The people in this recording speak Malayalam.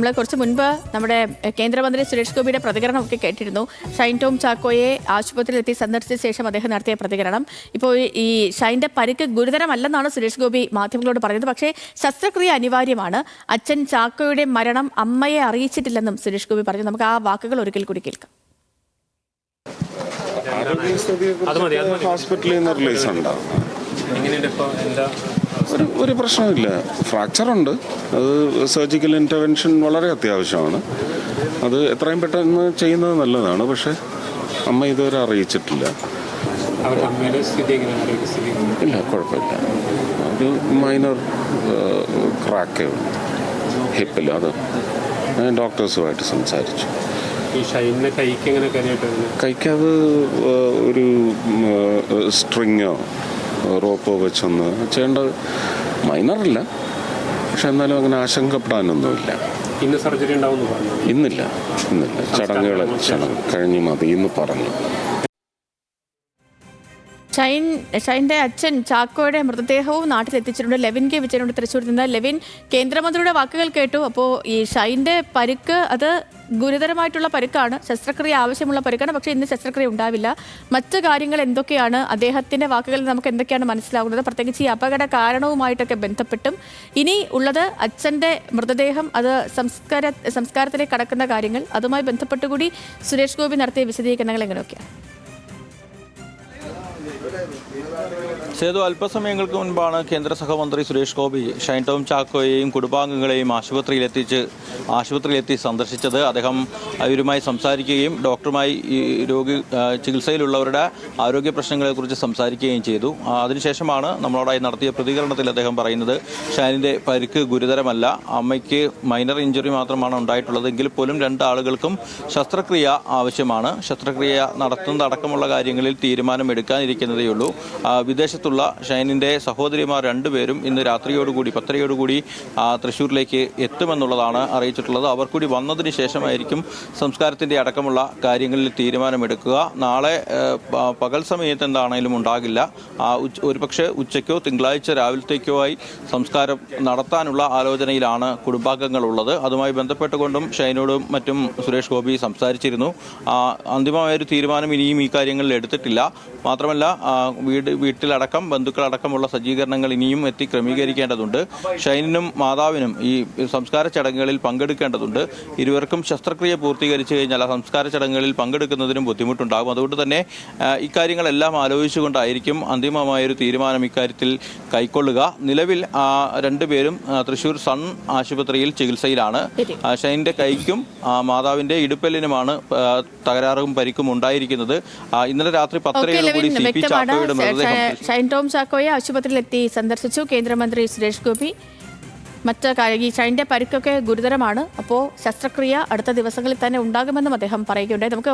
നമ്മൾ കുറച്ച് മുൻപ് നമ്മുടെ കേന്ദ്രമന്ത്രി സുരേഷ് ഗോപിയുടെ പ്രതികരണമൊക്കെ കേട്ടിരുന്നു. ഷൈൻ ടോം ചാക്കോയെ ആശുപത്രിയിലെത്തി സന്ദർശിച്ച ശേഷം അദ്ദേഹം നടത്തിയ പ്രതികരണം. ഇപ്പോൾ ഈ ഷൈൻ്റെ പരിക്ക് ഗുരുതരമല്ലെന്നാണ് സുരേഷ് ഗോപി മാധ്യമങ്ങളോട് പറഞ്ഞത്. പക്ഷേ ശസ്ത്രക്രിയ അനിവാര്യമാണ്. അച്ഛൻ ചാക്കോയുടെ മരണം അമ്മയെ അറിയിച്ചിട്ടില്ലെന്നും സുരേഷ് ഗോപി പറഞ്ഞു. നമുക്ക് ആ വാക്കുകൾ ഒരിക്കൽ കൂടി കേൾക്കാം. ഹോസ്പിറ്റലിൽ നിന്ന് റിലീസ് ഉണ്ടാവും. ഒരു പ്രശ്നമില്ല. ഫ്രാക്ചറുണ്ട്. അത് സർജിക്കൽ ഇൻ്റർവെൻഷൻ വളരെ അത്യാവശ്യമാണ്. അത് എത്രയും പെട്ടെന്ന് ചെയ്യുന്നത് നല്ലതാണ്. പക്ഷേ അമ്മ ഇതുവരെ അറിയിച്ചിട്ടില്ല. ഇല്ല, കുഴപ്പമില്ല. ഒരു മൈനർ ക്രാക്കേ ഉണ്ട് ഹിപ്പിൽ. അത് ഞാൻ ഡോക്ടേഴ്സുമായിട്ട് സംസാരിച്ചു. കൈക്കത് ഒരു സ്ട്രിങ്ങോ റോപ്പോ വെച്ചൊന്ന് ചെയ്യേണ്ടത് മൈനറല്ല. പക്ഷെ എന്നാലും അങ്ങനെ ആശങ്കപ്പെടാനൊന്നുമില്ല. ഇന്ന് സർജറി ഉണ്ടാവും? ഇന്നില്ല. ചടങ്ങുകൾ കഴിഞ്ഞ് മതി എന്ന് പറഞ്ഞു. ഷൈൻ്റെ അച്ഛൻ ചാക്കോയുടെ മൃതദേഹവും നാട്ടിലെത്തിച്ചിട്ടുണ്ട്. ലെവിൻ കെ വിജയനുണ്ട് തൃശ്ശൂരിൽ നിന്ന്. ലെവിൻ, കേന്ദ്രമന്ത്രിയുടെ വാക്കുകൾ കേട്ടു. അപ്പോൾ ഈ ഷൈൻ്റെ പരിക്ക് അത് ഗുരുതരമായിട്ടുള്ള പരിക്കാണ്, ശസ്ത്രക്രിയ ആവശ്യമുള്ള പരിക്കാണ്. പക്ഷേ ഇന്ന് ശസ്ത്രക്രിയ ഉണ്ടാവില്ല. മറ്റു കാര്യങ്ങൾ എന്തൊക്കെയാണ് അദ്ദേഹത്തിൻ്റെ വാക്കുകളിൽ നമുക്ക് എന്തൊക്കെയാണ് മനസ്സിലാകുന്നത്, പ്രത്യേകിച്ച് ഈ അപകട കാരണവുമായിട്ടൊക്കെ ബന്ധപ്പെട്ടും ഇനി ഉള്ളത് അച്ഛൻ്റെ മൃതദേഹം അത് സംസ്കാരത്തിലേക്ക് കടക്കുന്ന കാര്യങ്ങൾ, അതുമായി ബന്ധപ്പെട്ടുകൂടി സുരേഷ് ഗോപി നടത്തിയ വിശദീകരണങ്ങൾ എങ്ങനെയൊക്കെയാണ്? സേതു, അല്പസമയങ്ങൾക്ക് മുൻപാണ് കേന്ദ്ര സഹമന്ത്രി സുരേഷ് ഗോപി ഷൈൻ ടോം ചാക്കോയെയും കുടുംബാംഗങ്ങളെയും ആശുപത്രിയിലെത്തി സന്ദർശിച്ചത്. അദ്ദേഹം അവരുമായി സംസാരിക്കുകയും ഡോക്ടറുമായി ചികിത്സയിലുള്ളവരുടെ ആരോഗ്യ പ്രശ്നങ്ങളെക്കുറിച്ച് സംസാരിക്കുകയും ചെയ്തു. അതിനുശേഷമാണ് നമ്മളോടായി നടത്തിയ പ്രതികരണത്തിൽ അദ്ദേഹം പറയുന്നത് ഷൈനിൻ്റെ പരിക്ക് ഗുരുതരമല്ല, അമ്മയ്ക്ക് മൈനർ ഇഞ്ചുറി മാത്രമാണ് ഉണ്ടായിട്ടുള്ളത്. എങ്കിൽ പോലും 2 ആളുകൾക്കും ശസ്ത്രക്രിയ ആവശ്യമാണ്. ശസ്ത്രക്രിയ നടത്തുന്നതടക്കമുള്ള കാര്യങ്ങളിൽ തീരുമാനമെടുക്കാനിരിക്കുന്നതേയുള്ളൂ. വിദേശത്തുള്ള ഷൈനിൻ്റെ സഹോദരിമാർ 2 പേരും ഇന്ന് രാത്രിയോടുകൂടി 10:30 തൃശ്ശൂരിലേക്ക് എത്തുമെന്നുള്ളതാണ് അറിയിച്ചിട്ടുള്ളത്. അവർ കൂടി വന്നതിന് ശേഷമായിരിക്കും സംസ്കാരത്തിൻ്റെ അടക്കമുള്ള കാര്യങ്ങളിൽ തീരുമാനമെടുക്കുക. നാളെ പകൽ സമയത്ത് എന്താണെങ്കിലും ഉണ്ടാകില്ല. ഒരുപക്ഷെ ഉച്ചയ്ക്കോ തിങ്കളാഴ്ച രാവിലത്തേക്കോ ആയി സംസ്കാരം നടത്താനുള്ള ആലോചനയിലാണ് കുടുംബാംഗങ്ങളുള്ളത്. അതുമായി ബന്ധപ്പെട്ടുകൊണ്ടും ഷൈനോടും മറ്റും സുരേഷ് ഗോപി സംസാരിച്ചിരുന്നു. അന്തിമമായൊരു തീരുമാനം ഇനിയും ഈ കാര്യങ്ങളിൽ എടുത്തിട്ടില്ല. മാത്രമല്ല വീട്ടിലടക്കം ബന്ധുക്കളടക്കമുള്ള സജ്ജീകരണങ്ങൾ ഇനിയും എത്തി ക്രമീകരിക്കേണ്ടതുണ്ട്. ഷൈനിനും മാതാവിനും ഈ സംസ്കാര ചടങ്ങുകളിൽ പങ്കെടുക്കേണ്ടതുണ്ട്. ഇരുവർക്കും ശസ്ത്രക്രിയ പൂർത്തീകരിച്ചു കഴിഞ്ഞാൽ ആ സംസ്കാര ചടങ്ങുകളിൽ പങ്കെടുക്കുന്നതിനും ബുദ്ധിമുട്ടുണ്ടാകും. അതുകൊണ്ട് തന്നെ ഇക്കാര്യങ്ങളെല്ലാം ആലോചിച്ചുകൊണ്ടായിരിക്കും അന്തിമമായൊരു തീരുമാനം ഇക്കാര്യത്തിൽ കൈക്കൊള്ളുക. നിലവിൽ 2 പേരും തൃശ്ശൂർ സൺ ആശുപത്രിയിൽ ചികിത്സയിലാണ്. ഷൈനിന്റെ കൈക്കും മാതാവിന്റെ ഇടുപ്പെല്ലിനുമാണ് തകരാറും പരിക്കും ഉണ്ടായിരിക്കുന്നത്. ഇന്നലെ രാത്രി 10:30 CP ചാക്കോയുടെ മൃതദേഹം ഷൈൻ ടോം ചാക്കോയെ ആശുപത്രിയിലെത്തി സന്ദർശിച്ചു കേന്ദ്രമന്ത്രി സുരേഷ് ഗോപി. മറ്റു കാര്യം, ഈ ഷൈൻ്റെ പരിക്കൊക്കെ ഗുരുതരമാണ്. അപ്പോൾ ശസ്ത്രക്രിയ അടുത്ത ദിവസങ്ങളിൽ തന്നെ ഉണ്ടാകുമെന്നും അദ്ദേഹം പറയുകയുണ്ടായി. നമുക്ക്